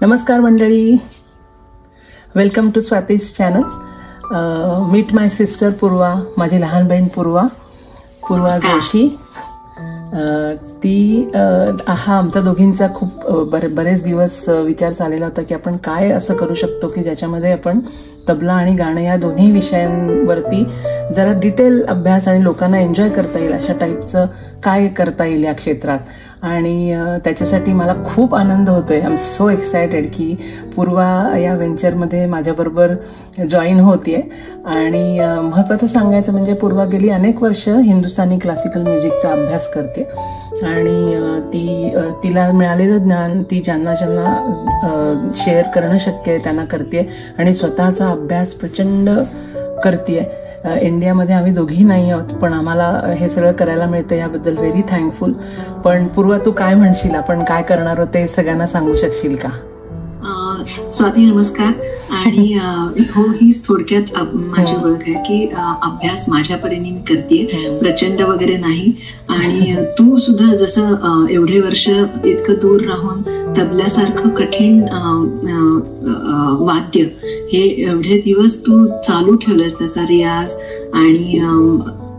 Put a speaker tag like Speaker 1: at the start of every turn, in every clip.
Speaker 1: नमस्कार मंडळी, welcome to Swati's channel. Meet my sister Purva, माझी लहान बहीण पूर्वा जोशी. ती हा आमचा दोघींचा खूप बरेच दिवस विचार चाललेला होता की आपण काय असं करू शकतो की ज्याच्यामध्ये आपण तबला आणि गाणं या दोन्ही विषयांवरती जरा डिटेल अभ्यास आणि लोकांना एन्जॉय करता येईल अशा टाईपचं काय करता येईल या क्षेत्रात. आणि त्याच्यासाठी मला खूप आनंद होतोय. आय एम सो एक्सायटेड की पूर्वा या व्हेंचरमध्ये माझ्याबरोबर जॉईन होतीये. आणि महत्वाचं सांगायचं म्हणजे पूर्वा गेली अनेक वर्ष हिंदुस्थानी क्लासिकल म्युझिकचा अभ्यास करते आणि तिला मिळालेलं ज्ञान ती ज्यांना शेअर करणं शक्य आहे त्यांना करते आणि स्वतःचा अभ्यास प्रचंड करते. इंडियामध्ये आम्ही दोघी नाही आहोत, पण आम्हाला हे सगळं करायला मिळतं याबद्दल व्हेरी थँकफुल. पण पूर्वा, तू काय म्हणशील, आपण काय करणार आहोत ते सगळ्यांना सांगू शकशील का?
Speaker 2: स्वाती नमस्कार. आणि हो, हीच थोडक्यात माझी ओळख आहे की अभ्यास माझ्या परीने मी करते, प्रचंड वगैरे नाही. आणि तू सुद्धा जसं एवढे वर्ष इतकं दूर राहून तबल्यासारखं कठीण वाद्य हे एवढे दिवस तू चालू ठेवलंस, त्याचा रियाज आणि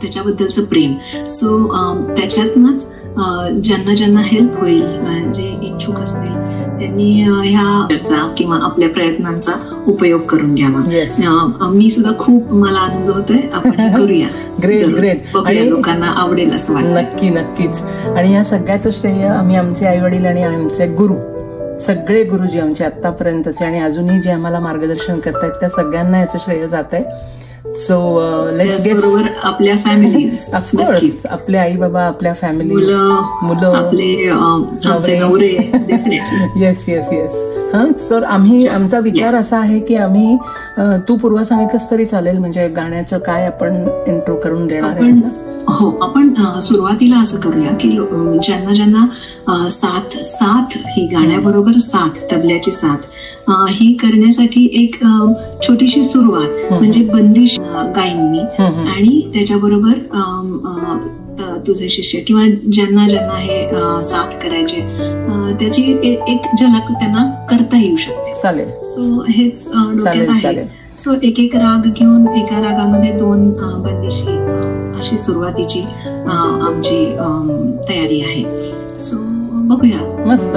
Speaker 2: त्याच्याबद्दलचं प्रेम. सो त्याच्यातनच ज्यांना हेल्प होईल, जे इच्छुक असतील त्यांनी ह्या किंवा आपल्या प्रयत्नांचा उपयोग करून घ्यावा. मी सुद्धा खूप मला आनंद होतोय, आपण करूया.
Speaker 1: ग्रेट.
Speaker 2: आणि लोकांना आवडेल असं वाटतं.
Speaker 1: नक्कीच. आणि या सगळ्याचं श्रेय आम्ही आमचे आई वडील आणि आमचे सगळे गुरुजी आमचे आतापर्यंतचे आणि अजूनही जे आम्हाला मार्गदर्शन करतायत त्या सगळ्यांना याचं श्रेय जात आहे. सो लेट्स गेट
Speaker 2: आपल्या फॅमिलीज,
Speaker 1: ऑफकोर्स आपले आई बाबा, आपल्या फॅमिली, मुलं,
Speaker 2: आपले नवरे.
Speaker 1: येस. सर आमचा विचार असा आहे की आम्ही तू पूर्वा सांगितलंस तरी चालेल, म्हणजे गाण्याचं काय आपण इंट्रो करून देणार आहे.
Speaker 2: हो, आपण सुरुवातीला असं करूया की ज्यांना साथ ही गाण्याबरोबर साथ, तबल्याची साथ ही करण्यासाठी एक छोटीशी सुरुवात म्हणजे बंदिश गाईन मी, आणि त्याच्याबरोबर तुझे शिष्य किंवा ज्यांना हे साथ करायचे त्याची एक झलक त्यांना करता येऊ शकते.
Speaker 1: चालेल.
Speaker 2: सो हेच डोक्यात आहे. सो एक राग घेऊन एका रागामध्ये 2 बंदिशी अशी सुरुवातीची आमची तयारी आहे. सो बघूया.
Speaker 1: मस्त.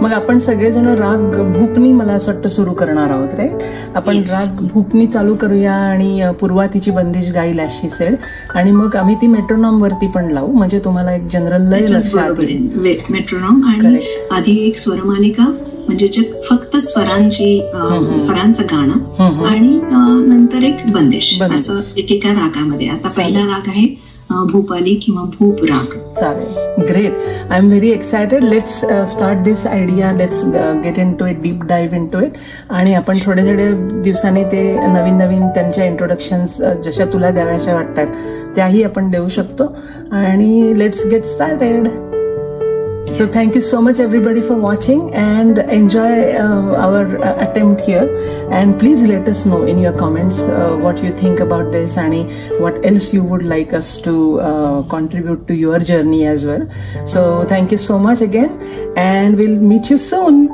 Speaker 1: मग आपण सगळेजण राग भूपनी मला असं वाटतं सुरू करणार आहोत, राईट? आपण राग भूपनी चालू करूया आणि पूर्वा तिची बंदिश गाईल अशी सेड, आणि मग आम्ही ती मेट्रोनॉम वरती पण लावू, म्हणजे तुम्हाला एक जनरल लय लक्षात येईल.
Speaker 2: मेट्रोनॉम आणि आधी एक स्वरमालिका, म्हणजे फक्त स्वरांचं गाणं, आणि नंतर एक बंदिश, असं एकेका रागामध्ये. आता पहिला राग आहे भूपाली किंवा भूप राग.
Speaker 1: चालेल. Great. I am very excited. Let's start this idea. Let's get into it, deep dive into it. आणि आपण थोड्या दिवसांनी ते नवीन त्यांच्या इंट्रोडक्शन्स जशा तुला द्याव्याशा वाटतात त्याही आपण देऊ शकतो. आणि let's get started. So thank you so much everybody for watching and enjoy our attempt here, and please let us know in your comments what you think about this and what else you would like us to contribute to your journey as well. So thank you so much again, and we'll meet you soon.